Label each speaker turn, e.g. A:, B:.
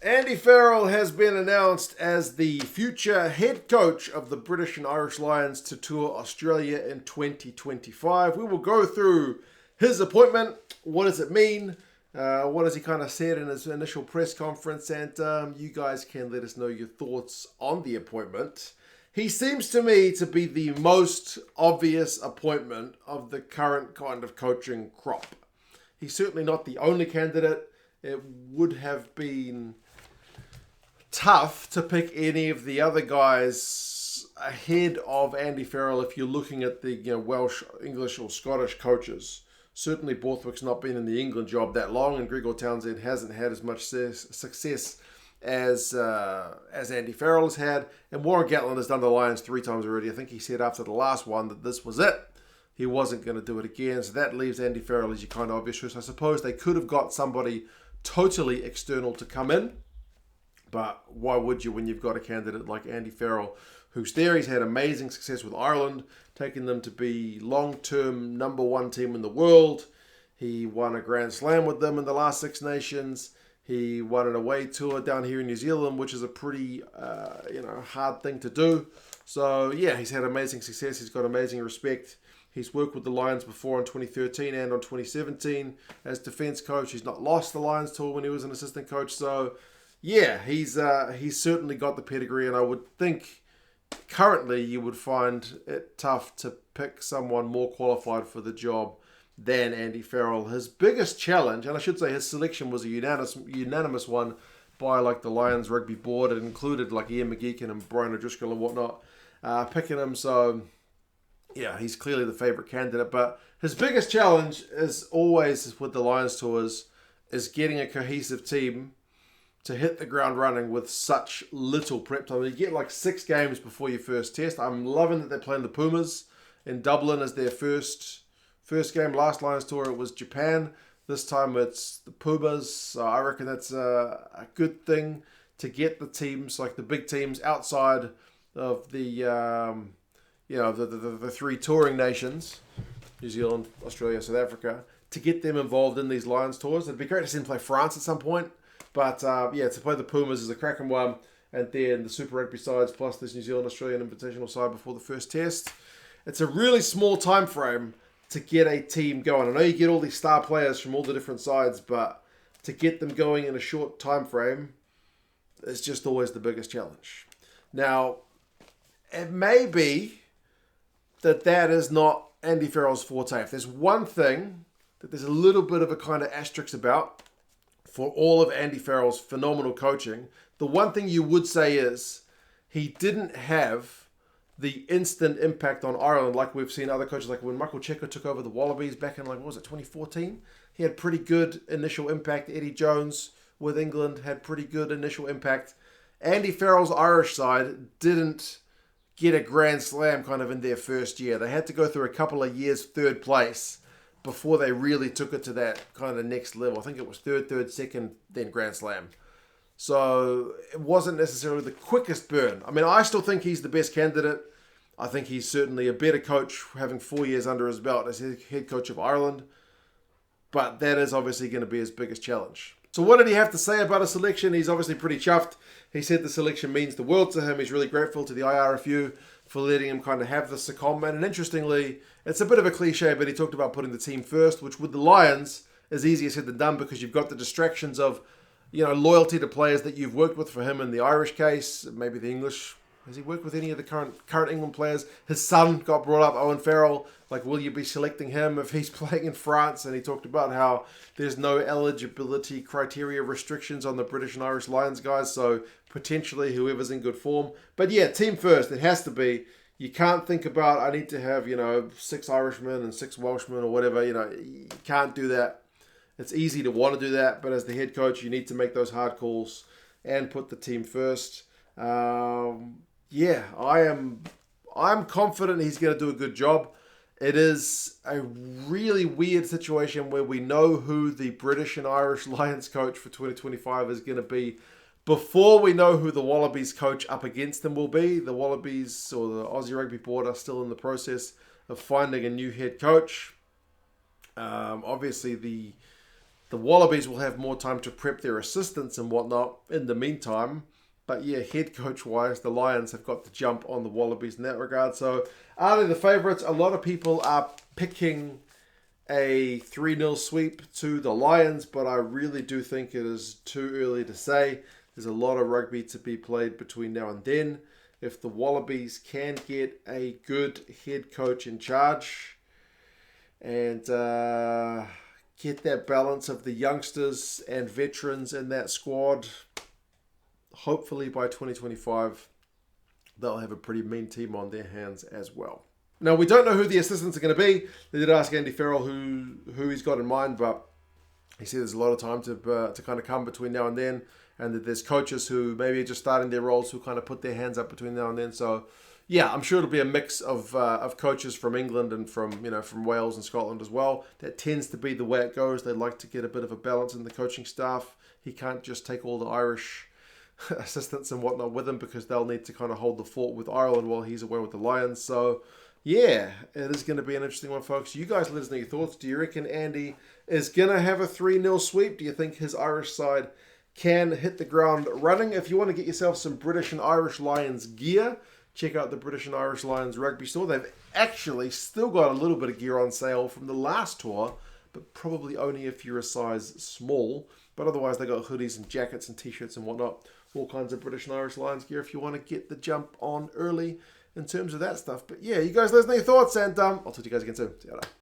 A: Andy Farrell has been announced as the future head coach of the British and Irish Lions to tour Australia in 2025. We will go through his appointment. What does it mean? What has he kind of said in his initial press conference? And you guys can let us know your thoughts on the appointment. He seems to me to be the most obvious appointment of the current kind of coaching crop. He's certainly not the only candidate. It would have been tough to pick any of the other guys ahead of Andy Farrell if you're looking at the Welsh, English or Scottish coaches. Certainly Borthwick's not been in the England job that long, and Gregor Townsend hasn't had as much success as Andy Farrell has had. And Warren Gatland has done the Lions 3 times already. I think he said after the last one that this was it. He wasn't going to do it again. So that leaves Andy Farrell as your kind of obvious choice. I suppose they could have got somebody totally external to come in. But why would you when you've got a candidate like Andy Farrell, who's there? He's had amazing success with Ireland, taking them to be long-term number 1 team in the world. He won a Grand Slam with them in the last Six Nations. He won an away tour down here in New Zealand, which is a pretty hard thing to do. So yeah, he's had amazing success. He's got amazing respect. He's worked with the Lions before in 2013 and on 2017 as defence coach. He's not lost the Lions tour when he was an assistant coach. So yeah, he's certainly got the pedigree, and I would think currently you would find it tough to pick someone more qualified for the job than Andy Farrell. His biggest challenge, and I should say his selection was a unanimous one by like the Lions rugby board. It included like Ian McGeechan and Brian O'Driscoll and whatnot picking him. So yeah, he's clearly the favourite candidate. But his biggest challenge is always with the Lions tours is getting a cohesive team to hit the ground running with such little prep time. You get like 6 games before your first test. I'm loving that they're playing the Pumas in Dublin as their first game. Last Lions tour it was Japan. This time it's the Pumas. So I reckon that's a good thing to get the teams, like the big teams outside of the the 3 touring nations, New Zealand, Australia, South Africa, to get them involved in these Lions tours. It'd be great to see them play France at some point. But to play the Pumas is a cracking one. And then the Super Rugby sides plus this New Zealand Australian Invitational side before the first test. It's a really small time frame to get a team going. I know you get all these star players from all the different sides, but to get them going in a short time frame is just always the biggest challenge. Now, it may be that is not Andy Farrell's forte. If there's one thing that there's a little bit of a kind of asterisk about for all of Andy Farrell's phenomenal coaching, the one thing you would say is he didn't have the instant impact on Ireland like we've seen other coaches. Like when Michael Cheika took over the Wallabies back in 2014? He had pretty good initial impact. Eddie Jones with England had pretty good initial impact. Andy Farrell's Irish side didn't get a Grand Slam kind of in their first year. They had to go through a couple of years third place before they really took it to that kind of next level. I think it was third, second, then Grand Slam. So it wasn't necessarily the quickest burn. I mean, I still think he's the best candidate. I think he's certainly a better coach having 4 years under his belt as head coach of Ireland. But that is obviously going to be his biggest challenge. So what did he have to say about his selection? He's obviously pretty chuffed. He said the selection means the world to him. He's really grateful to the IRFU for letting him kind of have the secondment. And interestingly, it's a bit of a cliche, but he talked about putting the team first, which with the Lions is easier said than done because you've got the distractions of, loyalty to players that you've worked with for him in the Irish case, maybe the English. Has he worked with any of the current England players? His son got brought up, Owen Farrell. Like, will you be selecting him if he's playing in France? And he talked about how there's no eligibility criteria restrictions on the British and Irish Lions guys. So potentially whoever's in good form. But yeah, team first. It has to be. You can't think about, I need to have, 6 Irishmen and 6 Welshmen or whatever. You can't do that. It's easy to want to do that. But as the head coach, you need to make those hard calls and put the team first. I'm confident he's going to do a good job. It is a really weird situation where we know who the British and Irish Lions coach for 2025 is going to be before we know who the Wallabies coach up against them will be. The Wallabies or the Aussie Rugby Board are still in the process of finding a new head coach. Obviously, the The Wallabies will have more time to prep their assistants and whatnot in the meantime. But yeah, head coach wise, the Lions have got the jump on the Wallabies in that regard. So are they the favourites? A lot of people are picking a 3-0 sweep to the Lions, but I really do think it is too early to say. There's a lot of rugby to be played between now and then. If the Wallabies can get a good head coach in charge and get that balance of the youngsters and veterans in that squad, hopefully by 2025, they'll have a pretty mean team on their hands as well. Now, we don't know who the assistants are going to be. They did ask Andy Farrell who he's got in mind, but he said there's a lot of time to kind of come between now and then, and that there's coaches who maybe are just starting their roles who kind of put their hands up between now and then. So, yeah, I'm sure it'll be a mix of coaches from England and from Wales and Scotland as well. That tends to be the way it goes. They like to get a bit of a balance in the coaching staff. He can't just take all the Irish assistants and whatnot with him because they'll need to kind of hold the fort with Ireland while he's away with the Lions. So, yeah, it is going to be an interesting one, folks. You guys let us know your thoughts. Do you reckon Andy is going to have a 3-0 sweep? Do you think his Irish side can hit the ground running? If you want to get yourself some British and Irish Lions gear, check out the British and Irish Lions rugby store. They've actually still got a little bit of gear on sale from the last tour, but probably only if you're a size small. But otherwise, they got hoodies and jackets and t-shirts and whatnot. All kinds of British and Irish Lions gear if you want to get the jump on early in terms of that stuff. But yeah, you guys let us know your thoughts, and I'll talk to you guys again soon. See you later.